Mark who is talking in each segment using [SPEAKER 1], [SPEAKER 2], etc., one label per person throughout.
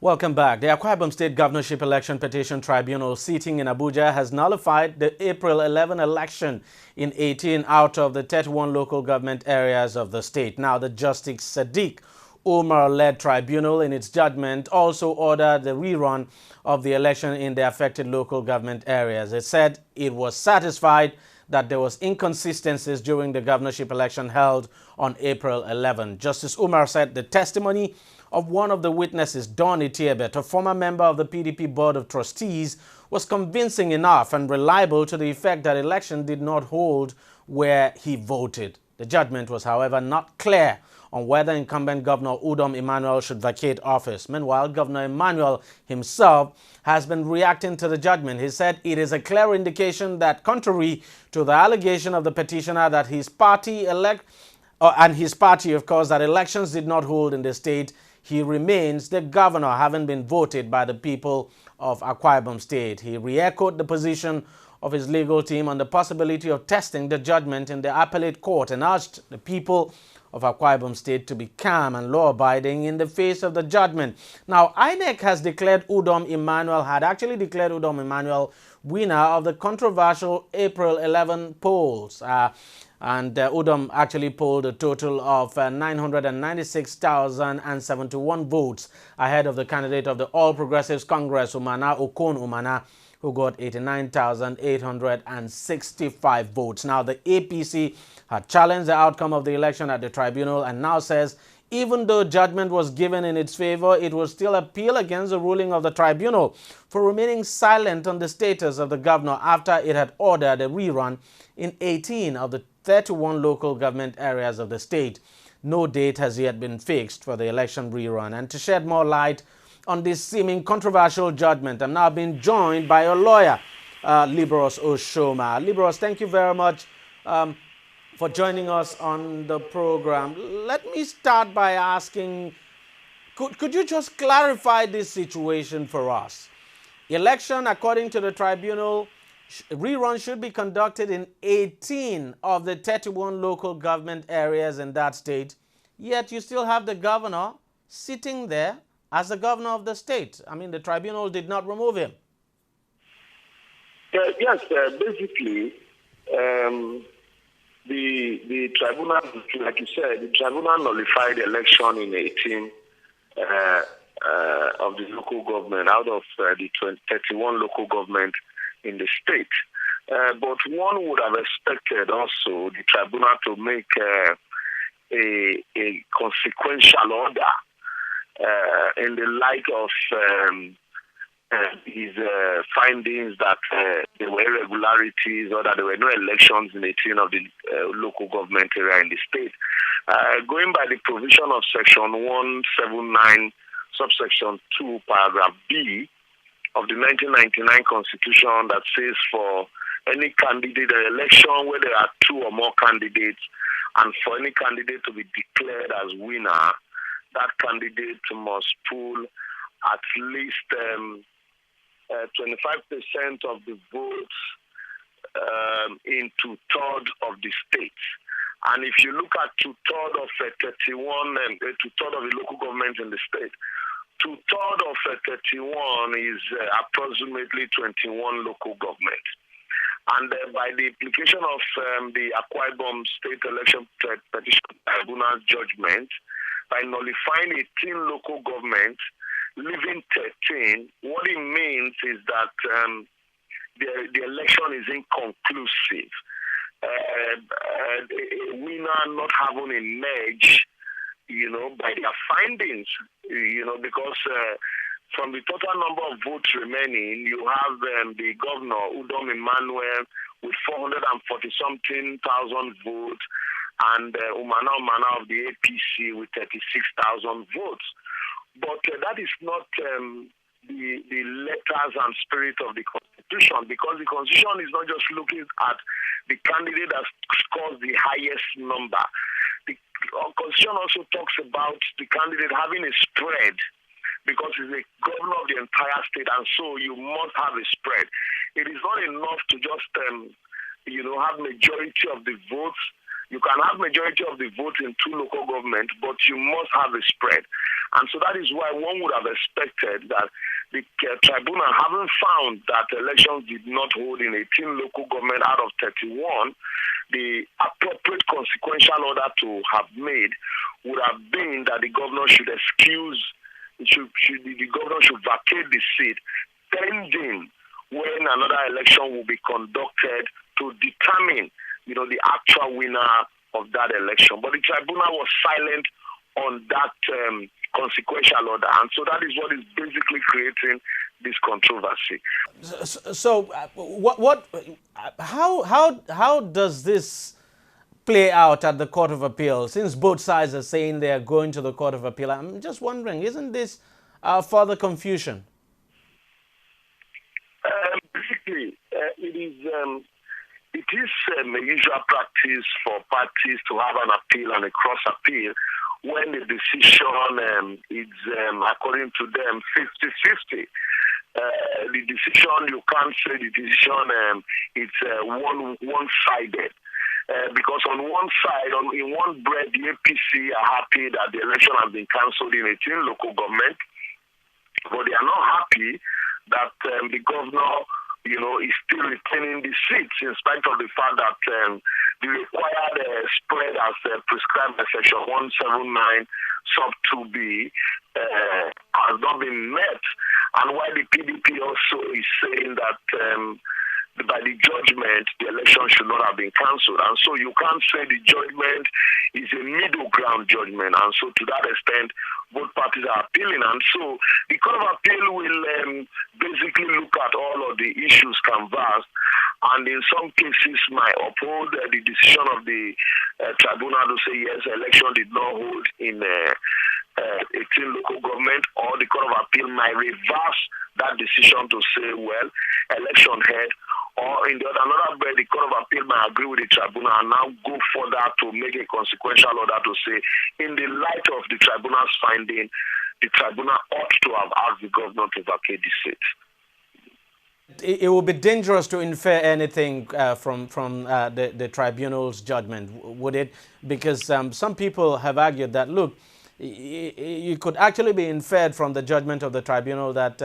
[SPEAKER 1] Welcome back. The Akwa Ibom State Governorship Election Petition Tribunal sitting in Abuja has nullified the April 11 election in 18 out of the 31 local government areas of the state. Now, the Justice Sadiq Umar-led tribunal in its judgment also ordered the rerun of the election in the affected local government areas. It said it was satisfied that there was inconsistencies during the governorship election held on April 11. Justice Umar said the testimony of one of the witnesses, Don Itiebet, a former member of the PDP Board of Trustees, was convincing enough and reliable to the effect that election did not hold where he voted. The judgment was, however, not clear on whether incumbent Governor Udom Emmanuel should vacate office. Meanwhile, Governor Emmanuel himself has been reacting to the judgment. He said it is a clear indication that, contrary to the allegation of the petitioner that his party and his party, of course, that elections did not hold in the state, he remains the governor, having been voted by the people of Akwa Ibom State. He re-echoed the position of his legal team on the possibility of testing the judgment in the appellate court and urged the people of Akwa Ibom State to be calm and law-abiding in the face of the judgment. Now, INEC has declared had actually declared Udom Emmanuel winner of the controversial April 11 polls. Udom actually polled a total of 996,071 votes ahead of the candidate of the All Progressives Congress, Umana Okon Umana, who got 89,865 votes. Now, the APC had challenged the outcome of the election at the tribunal and now says even though judgment was given in its favor, it will still appeal against the ruling of the tribunal for remaining silent on the status of the governor after it had ordered a rerun in 18 of the 31 local government areas of the state. No date has yet been fixed for the election rerun. And to shed more light on this seeming controversial judgment, I'm now being joined by a lawyer, Libros Oshoma. Libros, thank you very much for joining us on the program. Let me start by asking, could you just clarify this situation for us? Election, according to the tribunal, rerun should be conducted in 18 of the 31 local government areas in that state, yet you still have the governor sitting there as the governor of the state. I mean, the tribunal did not remove him.
[SPEAKER 2] Yes, basically, the tribunal, like you said, the tribunal nullified the election in 18 of the local government out of the 31 local government in the state. But one would have expected also the tribunal to make a consequential order in the light of his findings that there were irregularities or that there were no elections in 18 of the local government area in the state. Going by the provision of Section 179, subsection 2, paragraph B of the 1999 Constitution that says for any candidate election where there are two or more candidates and for any candidate to be declared as winner, that candidate must pool at least 25% of the votes in two-thirds of the state. And if you look at two-thirds of 31 and two-thirds of the local government in the state, two-thirds of 31 is approximately 21 local government. And by the application of the Akwa Ibom State Election Petition Tribunal judgment, by nullifying 18 local governments, leaving 13, what it means is that the election is inconclusive. A winner not having emerged, by their findings, because from the total number of votes remaining, you have the governor, Udom Emmanuel, with 440-something thousand votes, and Umana of the APC with 36,000 votes. But that is not the letters and spirit of the Constitution, because the Constitution is not just looking at the candidate that scores the highest number. The Constitution also talks about the candidate having a spread, because he's the governor of the entire state, and so you must have a spread. It is not enough to just, have majority of the votes You can have majority of the vote in two local governments, but you must have a spread. And so that is why one would have expected that the tribunal, having found that elections did not hold in 18 local government out of 31, the appropriate consequential order to have made would have been that the governor should the governor should vacate the seat pending when another election will be conducted to determine, the actual winner of that election. But the tribunal was silent on that consequential order, and so that is what is basically creating this controversy.
[SPEAKER 1] So, how does this play out at the Court of Appeal? Since both sides are saying they are going to the Court of Appeal, I'm just wondering, isn't this further confusion?
[SPEAKER 2] Basically, it is a usual practice for parties to have an appeal and a cross appeal when the decision is, according to them, 50-50. The decision, you can't say the decision it's one-sided. Because on one side, in one breath, the APC are happy that the election has been cancelled in 18 local government, but they are not happy that the governor, is still retaining the seats in spite of the fact that the required spread as prescribed by Section 179 sub 2B has not been met. And while the PDP also is saying that by the judgment, the election should not have been cancelled. And so you can't say the judgment is a middle ground judgment. And so to that extent, both parties are appealing. And so the Court of Appeal will basically look at all of the issues canvassed, and in some cases might uphold the decision of the tribunal to say, yes, election did not hold in 18 local government, or the Court of Appeal might reverse that decision to say, well, election held. Or in the another way, the Court of Appeal might agree with the tribunal and now go further to make a consequential order to say, in the light of the tribunal's finding, the tribunal ought to have asked the governor to vacate the seat.
[SPEAKER 1] It would be dangerous to infer anything from the tribunal's judgment, would it? Because some people have argued that, look, it could actually be inferred from the judgment of the tribunal that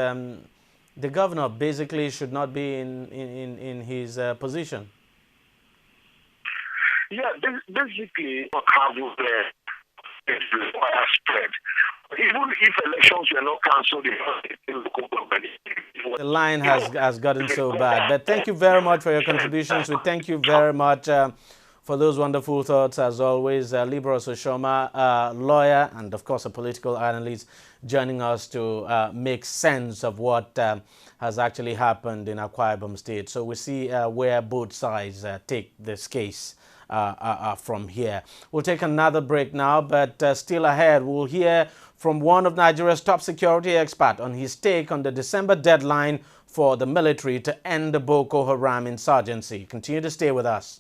[SPEAKER 1] the governor basically should not be in his position.
[SPEAKER 2] Yeah, basically, have require spread. Even if elections were not cancelled,
[SPEAKER 1] the line has gotten so bad. But thank you very much for your contributions. We thank you very much for those wonderful thoughts, as always. Libra Soshoma, lawyer and, of course, a political analyst, joining us to make sense of what has actually happened in Akwa Ibom State. So we see where both sides take this case from here. We'll take another break now, but still ahead, we'll hear from one of Nigeria's top security experts on his take on the December deadline for the military to end the Boko Haram insurgency. Continue to stay with us.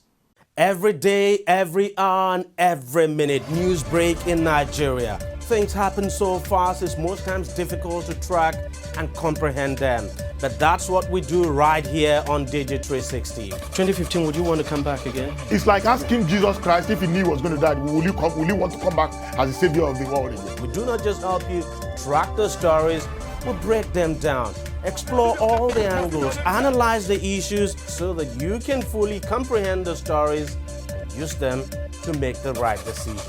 [SPEAKER 1] Every day, every hour, and every minute, news break in Nigeria. Things happen so fast, it's most times difficult to track and comprehend them. But that's what we do right here on DEJI360. 2015, would you want to come back again?
[SPEAKER 3] It's like asking Jesus Christ if he knew he was going to die, will you want to come back as the savior of the world again?
[SPEAKER 1] We do not just help you track the stories, we break them down, explore all the angles, analyze the issues so that you can fully comprehend the stories and use them to make the right decisions.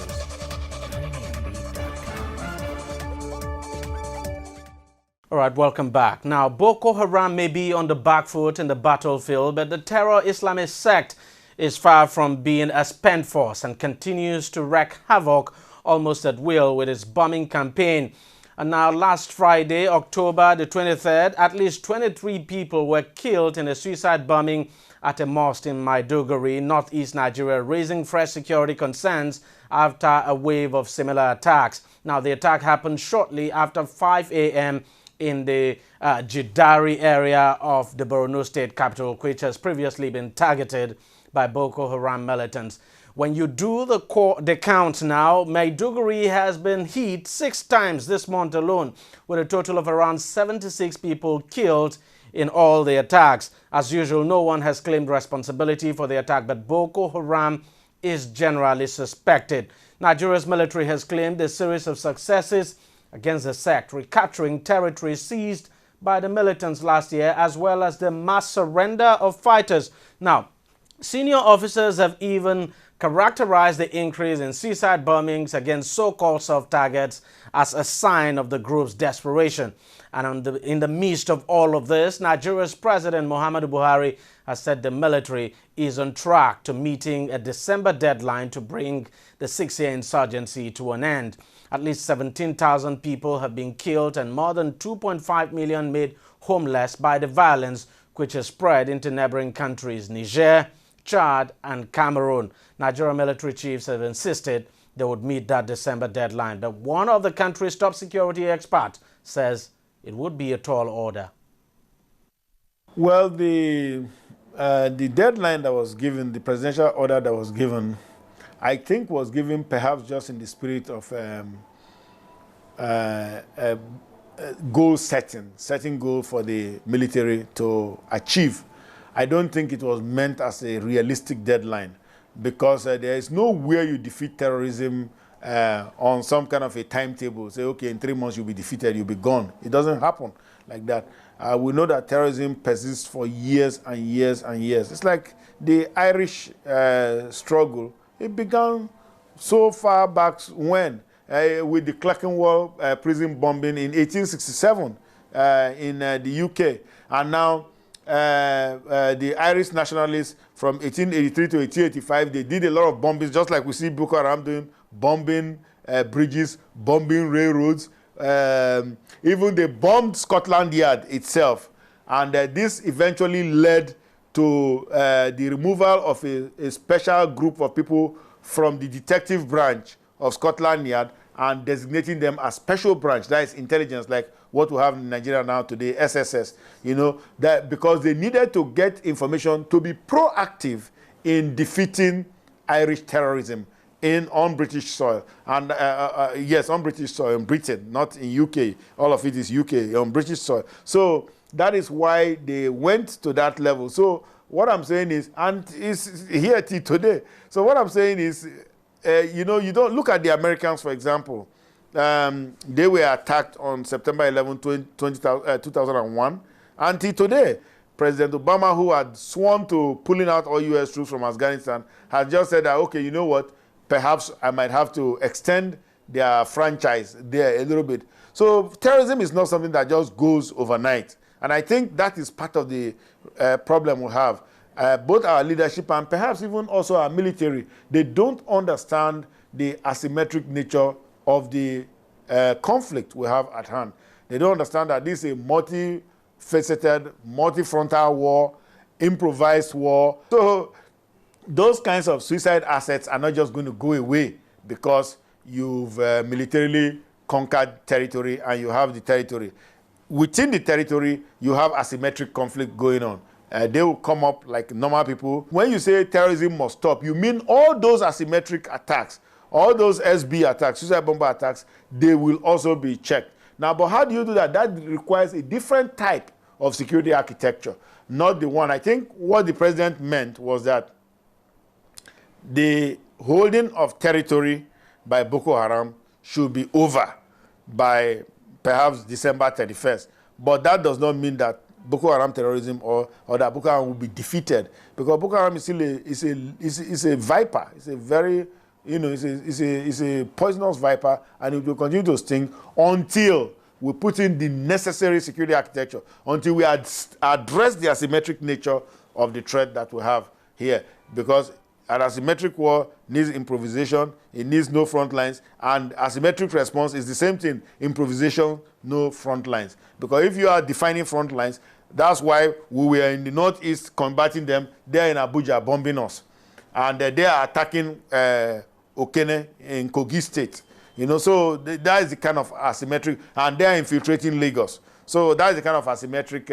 [SPEAKER 1] All right, welcome back. Now, Boko Haram may be on the back foot in the battlefield, but the terror Islamist sect is far from being a spent force and continues to wreak havoc almost at will with its bombing campaign. And now, last Friday, October the 23rd, at least 23 people were killed in a suicide bombing at a mosque in Maiduguri, northeast Nigeria, raising fresh security concerns after a wave of similar attacks. Now, the attack happened shortly after 5 a.m. in the Jidari area of the Borno state capital, which has previously been targeted by Boko Haram militants. When you do the count now, Maiduguri has been hit 6 times this month alone, with a total of around 76 people killed in all the attacks. As usual, no one has claimed responsibility for the attack, but Boko Haram is generally suspected. Nigeria's military has claimed a series of successes against the sect, recapturing territory seized by the militants last year, as well as the mass surrender of fighters. Now, senior officers have even characterized the increase in seaside bombings against so-called soft targets as a sign of the group's desperation. And in the midst of all of this, Nigeria's President Muhammadu Buhari has said the military is on track to meeting a December deadline to bring the 6-year insurgency to an end. At least 17,000 people have been killed and more than 2.5 million made homeless by the violence which has spread into neighboring countries Niger, Chad and Cameroon. Nigeria military chiefs have insisted they would meet that December deadline. But one of the country's top security experts says it would be a tall order.
[SPEAKER 4] Well, the deadline that was given, the presidential order that was given, I think was given perhaps just in the spirit of goal setting goal for the military to achieve. I don't think it was meant as a realistic deadline, because there is nowhere you defeat terrorism on some kind of a timetable. Say, okay, in 3 months you'll be defeated, you'll be gone. It doesn't happen like that. We know that terrorism persists for years and years and years. It's like the Irish struggle. It began so far back when, with the Clerkenwell prison bombing in 1867 in the UK. And now the Irish nationalists from 1883 to 1885, they did a lot of bombings, just like we see Boko Haram doing, bombing bridges, bombing railroads. Even they bombed Scotland Yard itself. And this eventually led to the removal of a special group of people from the detective branch of Scotland Yard and designating them as special branch, that is intelligence, like what we have in Nigeria now today, SSS, you know, that because they needed to get information to be proactive in defeating Irish terrorism on British soil. And yes, on British soil, in Britain, not in UK. All of it is UK, on British soil. So that is why they went to that level. So what I'm saying is, and it's here today. So what I'm saying is, you know, you don't look at the Americans, for example. They were attacked on September 11, 2001. Until today, President Obama, who had sworn to pulling out all U.S. troops from Afghanistan, has just said that, okay, you know what, perhaps I might have to extend their franchise there a little bit. So terrorism is not something that just goes overnight. And I think that is part of the problem we have. Both our leadership and perhaps even also our military, they don't understand the asymmetric nature of the conflict we have at hand. They don't understand that this is a multifaceted, multi-frontal war, improvised war. So those kinds of suicide assets are not just going to go away because you've militarily conquered territory and you have the territory. Within the territory, you have asymmetric conflict going on. They will come up like normal people. When you say terrorism must stop, you mean all those asymmetric attacks, all those SB attacks, suicide bomber attacks, they will also be checked. Now, but how do you do that? That requires a different type of security architecture, not the one. I think what the president meant was that the holding of territory by Boko Haram should be over by perhaps December 31st. But that does not mean that Boko Haram terrorism or that Boko Haram will be defeated, because Boko Haram is still a viper. It's a very, you know, it's a poisonous viper, and it will continue to sting until we put in the necessary security architecture, until we address the asymmetric nature of the threat that we have here. Because an asymmetric war needs improvisation, it needs no front lines, and asymmetric response is the same thing, improvisation, no front lines. Because if you are defining front lines, that's why we were in the northeast combating them, they're in Abuja bombing us. And they are attacking Okene in Kogi State. You know, so that is the kind of asymmetric, and they are infiltrating Lagos. So that is the kind of asymmetric,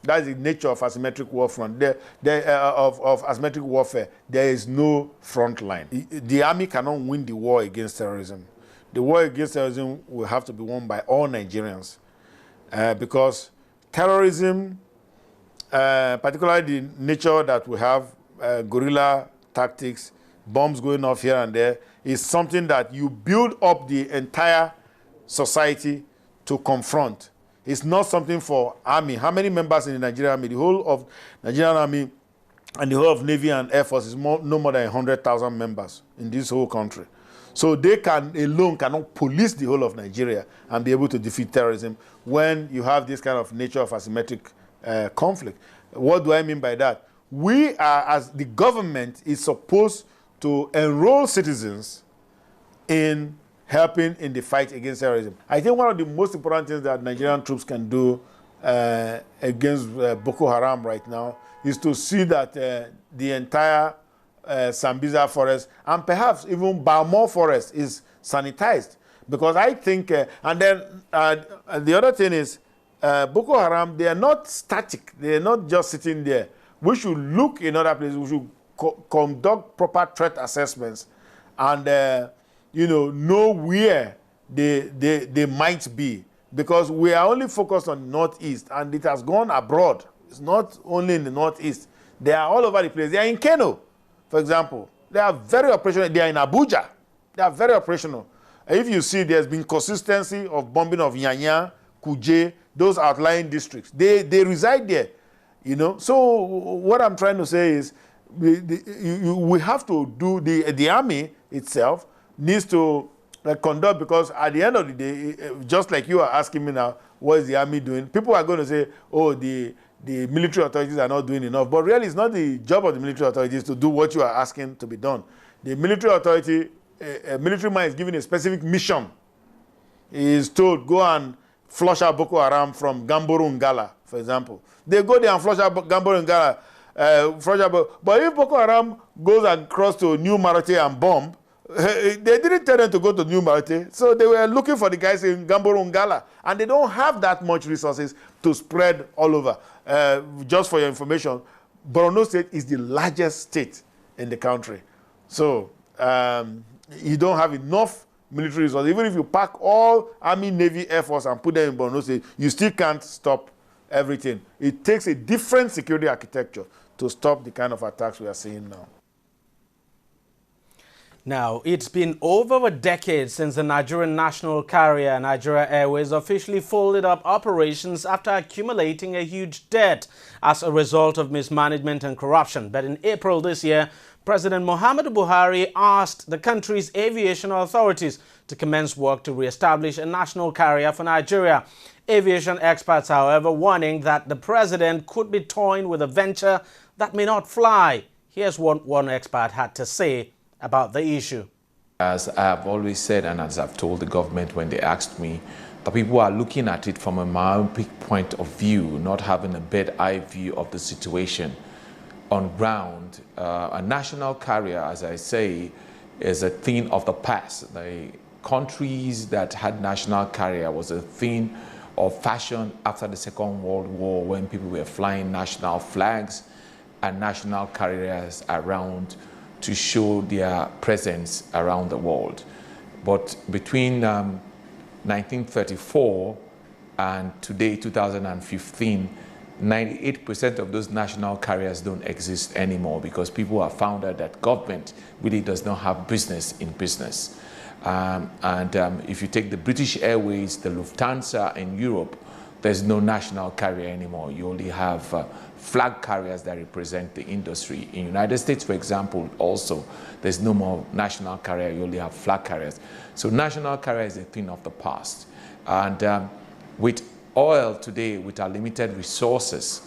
[SPEAKER 4] that is the nature of asymmetric warfare. Of asymmetric warfare, there is no front line. The army cannot win the war against terrorism. The war against terrorism will have to be won by all Nigerians, because terrorism, particularly the nature that we have, guerrilla tactics, bombs going off here and there, is something that you build up the entire society to confront. It's not something for army. How many members in the Nigerian army? The whole of Nigerian army and the whole of Navy and Air Force is no more than 100,000 members in this whole country. So they cannot police the whole of Nigeria and be able to defeat terrorism when you have this kind of nature of asymmetric conflict. What do I mean by that? We are, as the government, is supposed to enroll citizens in helping in the fight against terrorism. I think one of the most important things that Nigerian troops can do against Boko Haram right now is to see that the entire Sambisa forest and perhaps even Balmore forest is sanitized. Because I think, and then the other thing is, Boko Haram, they are not static. They are not just sitting there. We should look in other places. We should conduct proper threat assessments and know where they might be. Because we are only focused on the Northeast, and it has gone abroad. It's not only in the Northeast. They are all over the place. They are in Kano, for example. They are very operational. They are in Abuja. They are very operational. If you see, there's been consistency of bombing of Nyanya, Kuje, those outlying districts. They reside there, So what I'm trying to say is we have to do, the army itself needs to conduct, because at the end of the day, just like you are asking me now, what is the army doing? People are going to say, oh, the military authorities are not doing enough. But really, it's not the job of the military authorities to do what you are asking to be done. The military authority, a military man is given a specific mission. He is told, go and flush out Boko Haram from Gamboru Ngala, for example. They go there and flush out Gamboru Ngala. But if Boko Haram goes across to New Marate and bomb, they didn't tell them to go to New Marate. So they were looking for the guys in Gamboru Ngala. And they don't have that much resources to spread all over. Just for your information, Borno State is the largest state in the country. So you don't have enough military resources. Even if you pack all Army, Navy, Air Force and put them in Borno State, you still can't stop everything. It takes a different security architecture to stop the kind of attacks we are seeing now.
[SPEAKER 1] Now, it's been over a decade since the Nigerian national carrier Nigeria Airways officially folded up operations after accumulating a huge debt as a result of mismanagement and corruption. But in April this year, President Muhammadu Buhari asked the country's aviation authorities to commence work to re-establish a national carrier for Nigeria. Aviation experts, however, warning that the president could be toying with a venture that may not fly. Here's what one expert had to say about the issue.
[SPEAKER 5] As I have always said, and as I've told the government when they asked me, the people are looking at it from a myopic point of view, not having a bird-eye view of the situation. On ground, a national carrier, as I say, is a thing of the past. The countries that had national carrier was a thing of fashion after the Second World War, when people were flying national flags and national carriers around to show their presence around the world. But between 1934 and today, 2015, 98% of those national carriers don't exist anymore because people have found out that government really does not have business in business. If you take the British Airways, the Lufthansa in Europe, there's no national carrier anymore. You only have flag carriers that represent the industry. In the United States, for example, also, there's no more national carrier, you only have flag carriers. So national carrier is a thing of the past. And with oil today, with our limited resources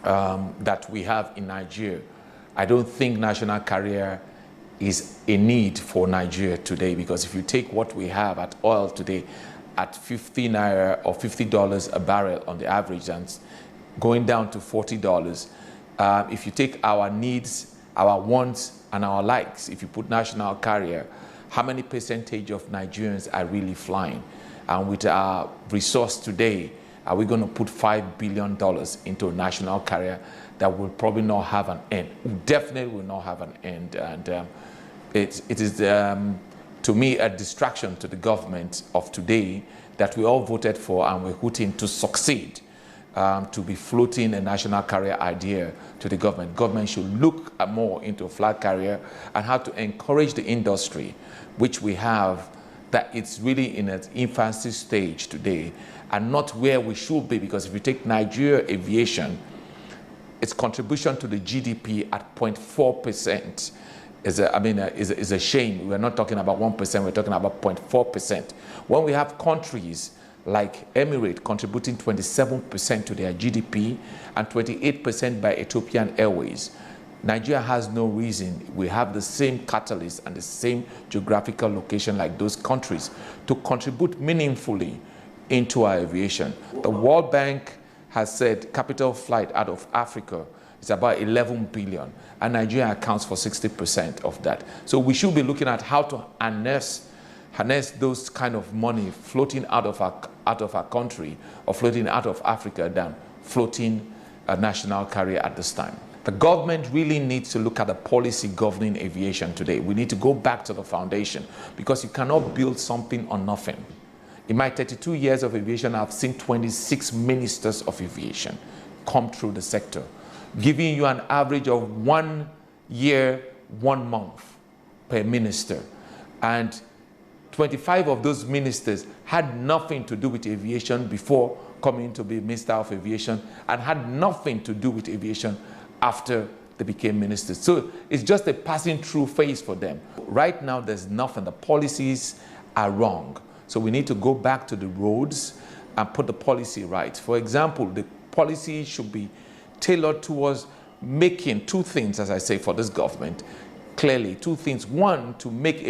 [SPEAKER 5] that we have in Nigeria, I don't think national carrier is a need for Nigeria today, because if you take what we have at oil today at 50 naira or $50 a barrel on the average, and going down to $40, if you take our needs, our wants, and our likes, if you put national carrier, how many percentage of Nigerians are really flying? And with our resource today, are we going to put $5 billion into a national carrier that will probably not have an end? Definitely will not have an end. And it is, to me, a distraction to the government of today that we all voted for and we're hoping to succeed. to be floating a national carrier idea to the government. Government should look more into flag carrier and how to encourage the industry, which we have, that it's really in its infancy stage today and not where we should be. Because if you take Nigeria aviation, its contribution to the GDP at 0.4% is a shame. We're not talking about 1%, we're talking about 0.4%. When we have countries like Emirates contributing 27% to their GDP and 28% by Ethiopian Airways, Nigeria has no reason. We have the same catalyst and the same geographical location like those countries to contribute meaningfully into our aviation. The World Bank has said capital flight out of Africa is about 11 billion, and Nigeria accounts for 60% of that. So we should be looking at how to harness those kind of money floating out of our country or floating out of Africa than floating a national carrier at this time. The government really needs to look at the policy governing aviation today. We need to go back to the foundation, because you cannot build something on nothing. In my 32 years of aviation, I've seen 26 ministers of aviation come through the sector, giving you an average of 1 year, 1 month per minister. And 25 of those ministers had nothing to do with aviation before coming to be Minister of Aviation, and had nothing to do with aviation after they became ministers. So it's just a passing through phase for them. Right now, there's nothing. The policies are wrong. So we need to go back to the roads and put the policy right. For example, the policy should be tailored towards making two things, as I say, for this government. Clearly, two things. One, to make